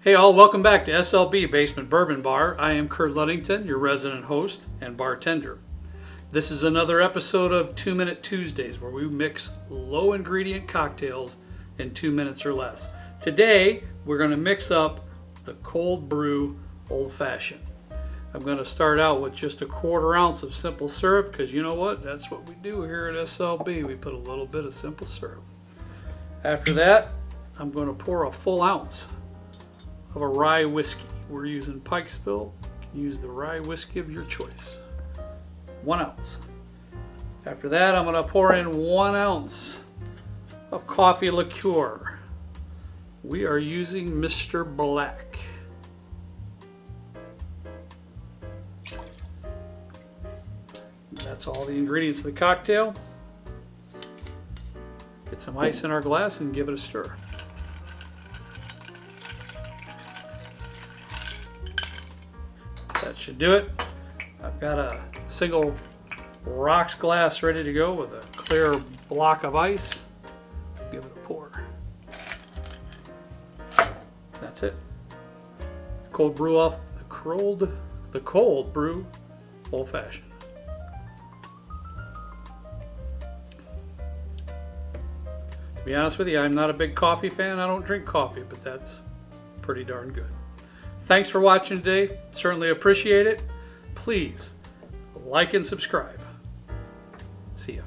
Hey all, welcome back to SLB Basement Bourbon Bar. I am Kurt Ludington, your resident host and bartender. This is another episode of 2 Minute Tuesdays where we mix low ingredient cocktails in 2 minutes or less. Today we're going to mix up the cold brew old fashioned. I'm going to start out with just a 1/4 ounce of simple syrup because you know what? That's what we do here at SLB. We put a little bit of simple syrup. After that, I'm going to pour a full ounce of a Rye Whiskey. We're using Pikesville. You can use the Rye Whiskey of your choice. 1 ounce. After that, I'm going to pour in 1 ounce of coffee liqueur. We are using Mr. Black. That's all the ingredients of the cocktail. Get some ice in our glass and give it a stir. That should do it. I've got a single rocks glass ready to go with a clear block of ice. Give it a pour. That's it. Cold brew off the cold brew old fashioned. To be honest with you, I'm not a big coffee fan. I don't drink coffee, but that's pretty darn good. Thanks for watching today. Certainly appreciate it. Please like and subscribe. See ya.